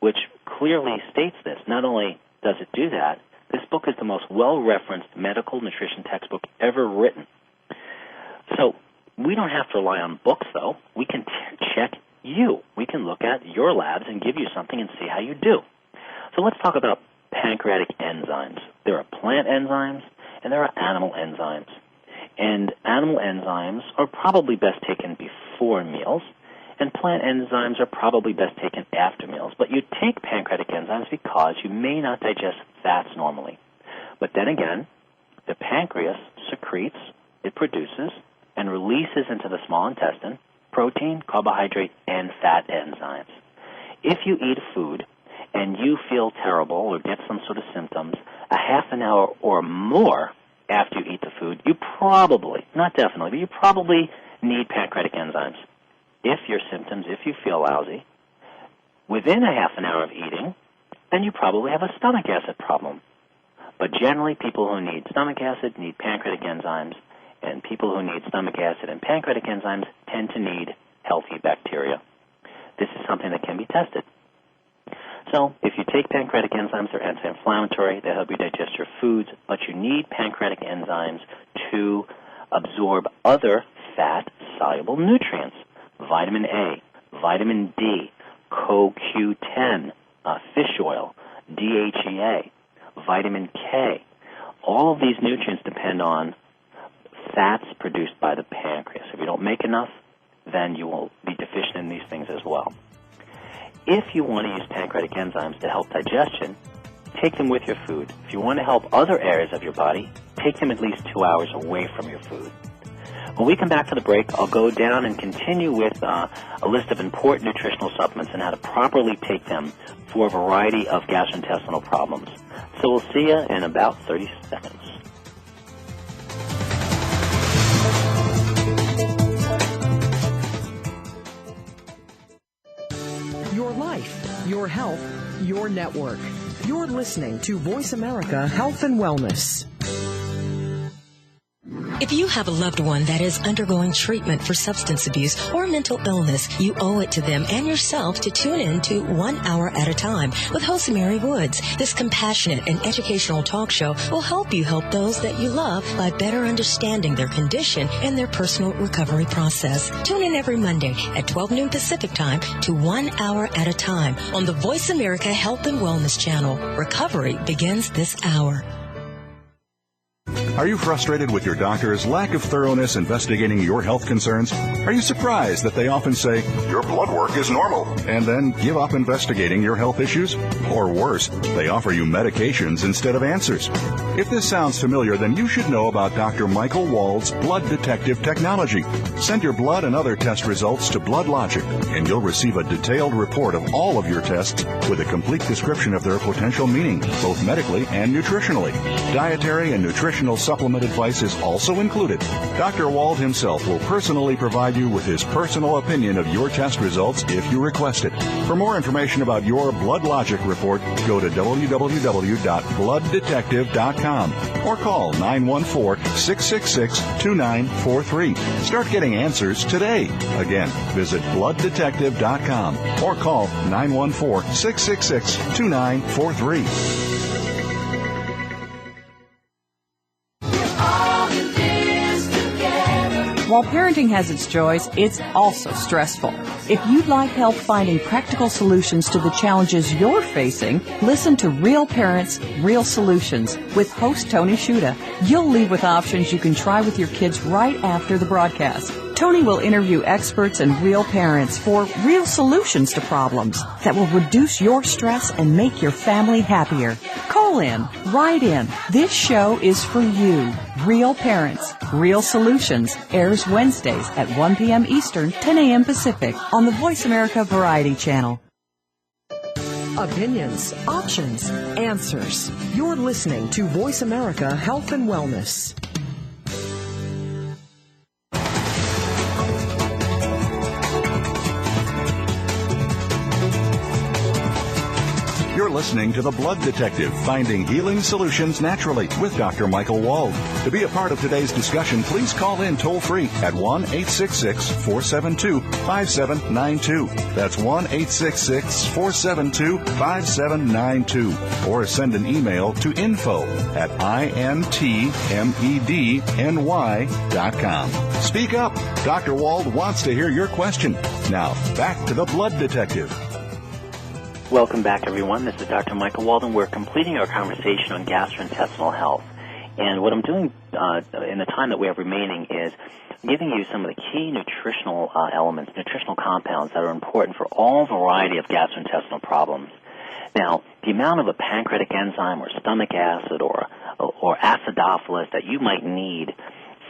which clearly states this. Not only does it do that, this book is the most well-referenced medical nutrition textbook ever written. So we don't have to rely on books, though. We can check you. We can look at your labs and give you something and see how you do. So let's talk about pancreatic enzymes. There are plant enzymes and there are animal enzymes. And animal enzymes are probably best taken before meals, and plant enzymes are probably best taken after meals. But you take pancreatic enzymes because you may not digest fats normally. But then again, the pancreas secretes, it produces, and releases into the small intestine protein, carbohydrate, and fat enzymes. If you eat food and you feel terrible or get some sort of symptoms, a half an hour or more after you eat the food, you probably, not definitely, but you probably need pancreatic enzymes. If your symptoms, if you feel lousy, within a half an hour of eating, then you probably have a stomach acid problem. But generally, people who need stomach acid need pancreatic enzymes, and people who need stomach acid and pancreatic enzymes tend to need healthy bacteria. This is something that can be tested. So if you take pancreatic enzymes, they're anti-inflammatory, they help you digest your foods, but you need pancreatic enzymes to absorb other fat-soluble nutrients. Vitamin A, vitamin D, CoQ10, fish oil, DHEA, vitamin K. All of these nutrients depend on fats produced by the pancreas. If you don't make enough, then you will be deficient in these things as well. If you want to use pancreatic enzymes to help digestion, take them with your food. If you want to help other areas of your body, take them at least 2 hours away from your food. When we come back to the break, I'll go down and continue with a list of important nutritional supplements and how to properly take them for a variety of gastrointestinal problems. So we'll see you in about 30 seconds. Your life, your health, your network. You're listening to Voice America Health and Wellness. If you have a loved one that is undergoing treatment for substance abuse or mental illness, you owe it to them and yourself to tune in to 1 Hour at a Time with host Mary Woods. This compassionate and educational talk show will help you help those that you love by better understanding their condition and their personal recovery process. Tune in every Monday at 12 noon Pacific Time to 1 Hour at a Time on the Voice America Health and Wellness Channel. Recovery begins this hour. Are you frustrated with your doctor's lack of thoroughness investigating your health concerns? Are you surprised that they often say, your blood work is normal, and then give up investigating your health issues? Or worse, they offer you medications instead of answers. If this sounds familiar, then you should know about Dr. Michael Wald's BloodDetective technology. Send your blood and other test results to BloodLogic, and you'll receive a detailed report of all of your tests with a complete description of their potential meaning, both medically and nutritionally. Dietary and nutritional supplement advice is also included. Dr. Wald himself will personally provide you with his personal opinion of your test results if you request it. For more information about your BloodLogic report, go to www.blooddetective.com or call 914-666-2943. Start getting answers today. Again, visit blooddetective.com or call 914-666-2943. While parenting has its joys, it's also stressful. If you'd like help finding practical solutions to the challenges you're facing, listen to Real Parents, Real Solutions with host Tony Shuda. You'll leave with options you can try with your kids right after the broadcast. Tony will interview experts and real parents for real solutions to problems that will reduce your stress and make your family happier. Call in, write in. This show is for you. Real Parents, Real Solutions airs Wednesdays at 1 p.m. Eastern, 10 a.m. Pacific on the Voice America Variety Channel. Opinions, options, answers. You're listening to Voice America Health and Wellness. You're listening to The Blood Detective, Finding Healing Solutions Naturally with Dr. Michael Wald. To be a part of today's discussion, please call in toll-free at 1-866-472-5792. That's 1-866-472-5792. Or send an email to info@intmedny.com. Speak up. Dr. Wald wants to hear your question. Now, back to The Blood Detective. Welcome back, everyone. This is Dr. Michael Wald, and we're completing our conversation on gastrointestinal health. And what I'm doing in the time that we have remaining is giving you some of the key nutritional elements, nutritional compounds that are important for all variety of gastrointestinal problems. Now, the amount of a pancreatic enzyme or stomach acid or acidophilus that you might need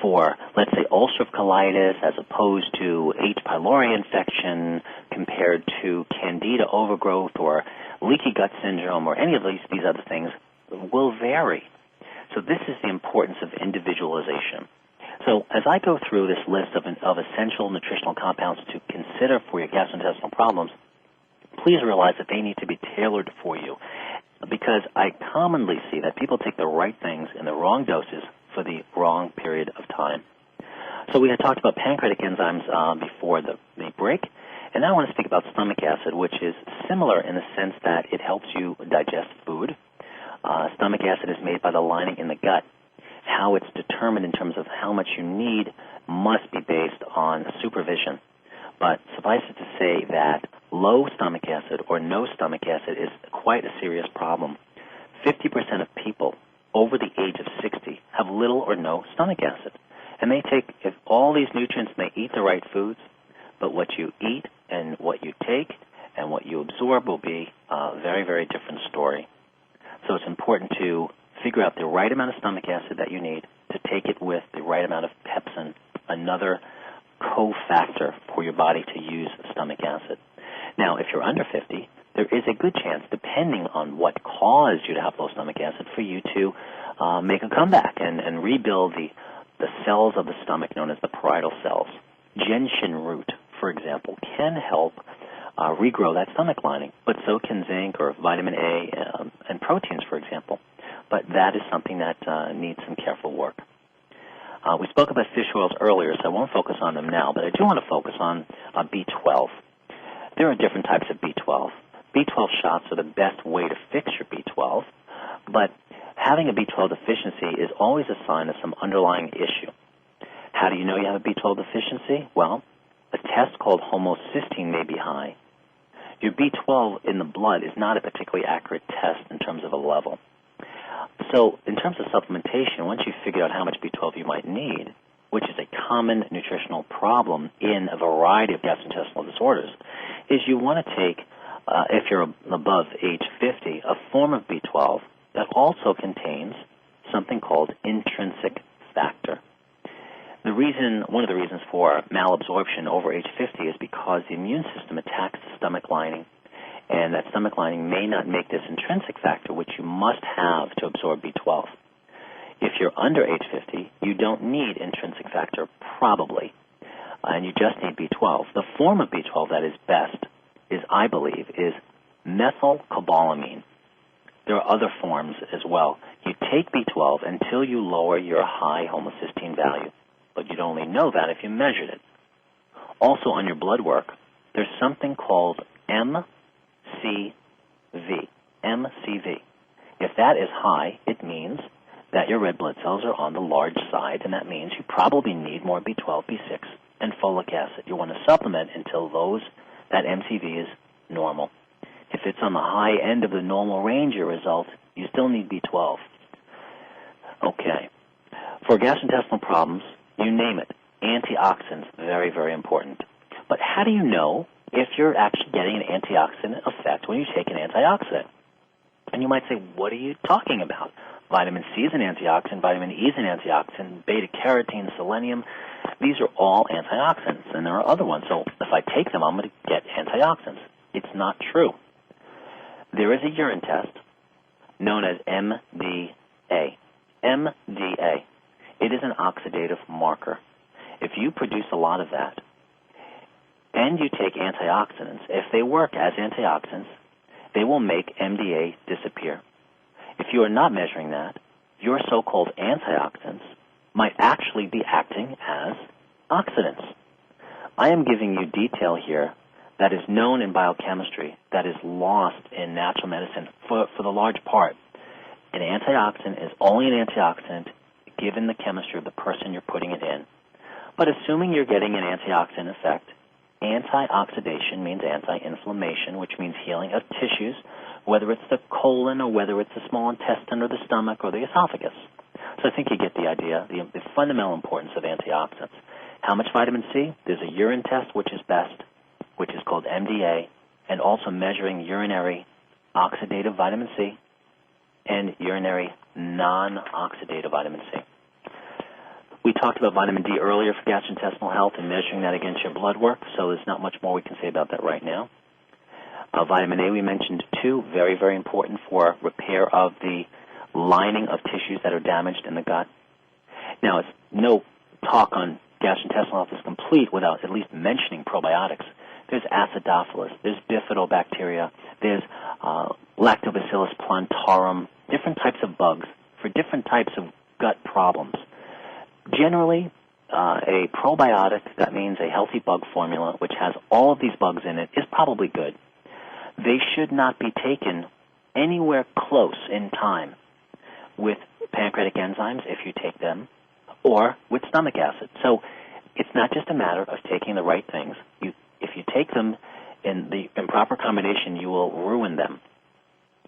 for, let's say, ulcerative colitis as opposed to H. pylori infection compared to candida overgrowth or leaky gut syndrome or any of these other things will vary. So this is the importance of individualization. So as I go through this list of essential nutritional compounds to consider for your gastrointestinal problems, please realize that they need to be tailored for you, because I commonly see that people take the right things in the wrong doses for the wrong period of time. So we had talked about pancreatic enzymes before the break, and now I want to speak about stomach acid, which is similar in the sense that it helps you digest food. Stomach acid is made by the lining in the gut. How it's determined in terms of how much you need must be based on supervision. But suffice it to say that low stomach acid or no stomach acid is quite a serious problem. 50% of people over the age of 60 have little or no stomach acid. And they take all these nutrients and they eat the right foods, but what you eat and what you take and what you absorb will be a very, very different story. So it's important to figure out the right amount of stomach acid that you need, to take it with the right amount of pepsin, another cofactor for your body to use stomach acid. Now, if you're under 50, there is a good chance, depending on what caused you to have low stomach acid, for you to make a comeback and rebuild the cells of the stomach known as the parietal cells. Gentian root, for example, can help regrow that stomach lining, but so can zinc or vitamin A and proteins, for example. But that is something that needs some careful work. We spoke about fish oils earlier, so I won't focus on them now, but I do want to focus on B12. There are different types of B12. B12 shots are the best way to fix your B12, but having a B12 deficiency is always a sign of some underlying issue. How do you know you have a B12 deficiency? Well, a test called homocysteine may be high. Your B12 in the blood is not a particularly accurate test in terms of a level. So in terms of supplementation, once you've figured out how much B12 you might need, which is a common nutritional problem in a variety of gastrointestinal disorders, is you want to take, if you're above age 50, a form of B12 that also contains something called intrinsic factor. One of the reasons for malabsorption over age 50 is because the immune system attacks the stomach lining, and that stomach lining may not make this intrinsic factor, which you must have to absorb B12. If you're under age 50, you don't need intrinsic factor, probably, and you just need B12. The form of B12 that is best is, I believe, is methylcobalamin. There are other forms as well. You take B12 until you lower your high homocysteine value, but you'd only know that if you measured it. Also on your blood work, there's something called MCV. If that is high, it means that your red blood cells are on the large side, and that means you probably need more B12, B6, and folic acid. You want to supplement until that MCV is normal. If it's on the high end of the normal range, your result, you still need B12. Okay. For gastrointestinal problems, you name it, antioxidants, very, very important. But how do you know if you're actually getting an antioxidant effect when you take an antioxidant? And you might say, what are you talking about? Vitamin C is an antioxidant, vitamin E is an antioxidant, beta-carotene, selenium. These are all antioxidants, and there are other ones. So if I take them, I'm going to get antioxidants. It's not true. There is a urine test known as MDA. MDA. It is an oxidative marker. If you produce a lot of that and you take antioxidants, if they work as antioxidants, they will make MDA disappear. If you are not measuring that, your so-called antioxidants might actually be acting as oxidants. I am giving you detail here that is known in biochemistry, that is lost in natural medicine for the large part. An antioxidant is only an antioxidant given the chemistry of the person you're putting it in. But assuming you're getting an antioxidant effect, antioxidation means anti-inflammation, which means healing of tissues, whether it's the colon or whether it's the small intestine or the stomach or the esophagus. So I think you get the idea, the fundamental importance of antioxidants. How much vitamin C? There's a urine test, which is best, which is called MDA, and also measuring urinary oxidative vitamin C and urinary non-oxidative vitamin C. We talked about vitamin D earlier for gastrointestinal health and measuring that against your blood work, so there's not much more we can say about that right now. Vitamin A we mentioned too, very, very important for repair of the lining of tissues that are damaged in the gut. Now, it's no talk on gastrointestinal health is complete without at least mentioning probiotics. There's acidophilus, there's bifidobacteria, there's lactobacillus plantarum, different types of bugs for different types of gut problems. Generally, a probiotic, that means a healthy bug formula, which has all of these bugs in it, is probably good. They should not be taken anywhere close in time with pancreatic enzymes, if you take them, or with stomach acid. So it's not just a matter of taking the right things. If you take them in the improper combination, you will ruin them.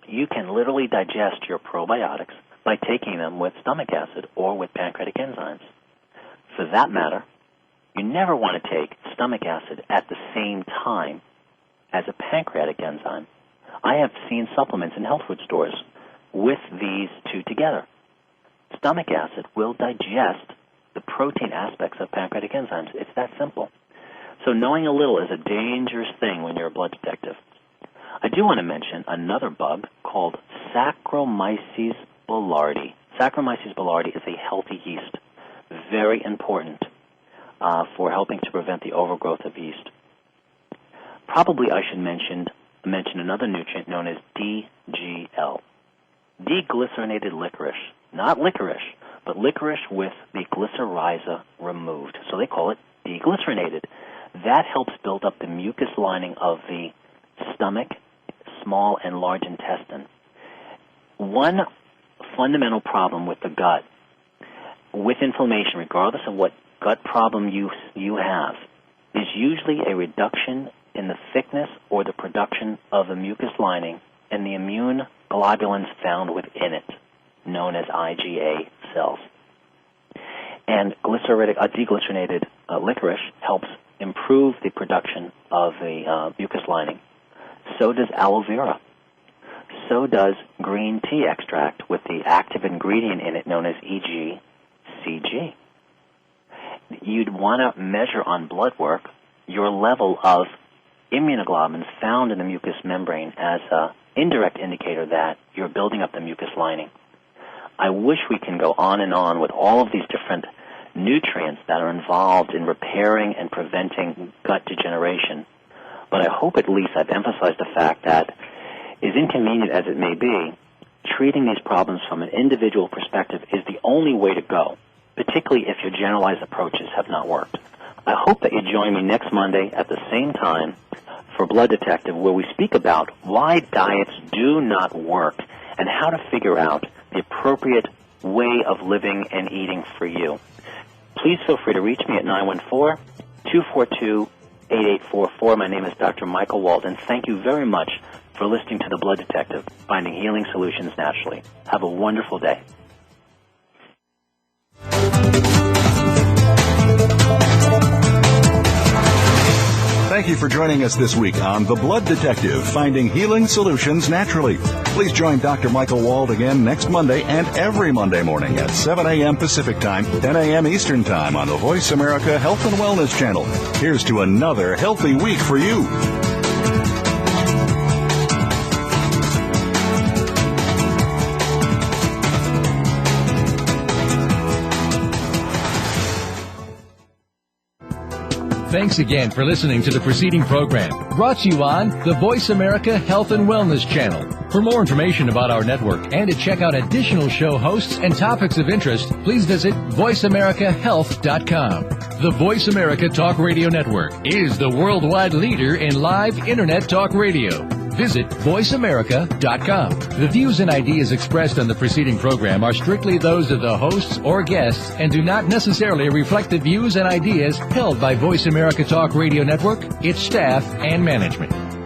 You can literally digest your probiotics by taking them with stomach acid or with pancreatic enzymes. For that matter, you never want to take stomach acid at the same time as a pancreatic enzyme. I have seen supplements in health food stores with these two together. Stomach acid will digest the protein aspects of pancreatic enzymes. It's that simple. So knowing a little is a dangerous thing when you're a blood detective. I do want to mention another bug called Saccharomyces boulardii. Saccharomyces boulardii is a healthy yeast, very important for helping to prevent the overgrowth of yeast. Probably I should mention another nutrient known as DGL, deglycerinated licorice. Not licorice, but licorice with the glycyrrhiza removed. So they call it deglycerinated. That helps build up the mucus lining of the stomach, small and large intestine. One fundamental problem with the gut, with inflammation, regardless of what gut problem you have, is usually a reduction in the thickness or the production of the mucus lining and the immune globulins found within it, known as IgA cells. And deglycerinated licorice helps improve the production of the mucus lining. So does aloe vera. So does green tea extract with the active ingredient in it known as EGCG. You'd want to measure on blood work your level of immunoglobulins found in the mucous membrane as an indirect indicator that you're building up the mucus lining. I wish we can go on and on with all of these different nutrients that are involved in repairing and preventing gut degeneration, but I hope at least I've emphasized the fact that, as inconvenient as it may be, treating these problems from an individual perspective is the only way to go, particularly if your generalized approaches have not worked. I hope that you join me next Monday at the same time for Blood Detective, where we speak about why diets do not work and how to figure out the appropriate way of living and eating for you. Please feel free to reach me at 914-242-8844. My name is Dr. Michael Wald, and thank you very much for listening to The Blood Detective, finding healing solutions naturally. Have a wonderful day. Thank you for joining us this week on The Blood Detective, finding healing solutions naturally. Please join Dr. Michael Wald again next Monday and every Monday morning at 7 a.m. Pacific Time, 10 a.m. Eastern Time on the Voice America Health and Wellness Channel. Here's to another healthy week for you. Thanks again for listening to the preceding program, brought to you on the Voice America Health and Wellness Channel. For more information about our network and to check out additional show hosts and topics of interest, please visit voiceamericahealth.com. The Voice America Talk Radio Network is the worldwide leader in live Internet talk radio. Visit voiceamerica.com. The views and ideas expressed on the preceding program are strictly those of the hosts or guests and do not necessarily reflect the views and ideas held by Voice America Talk Radio Network, its staff, and management.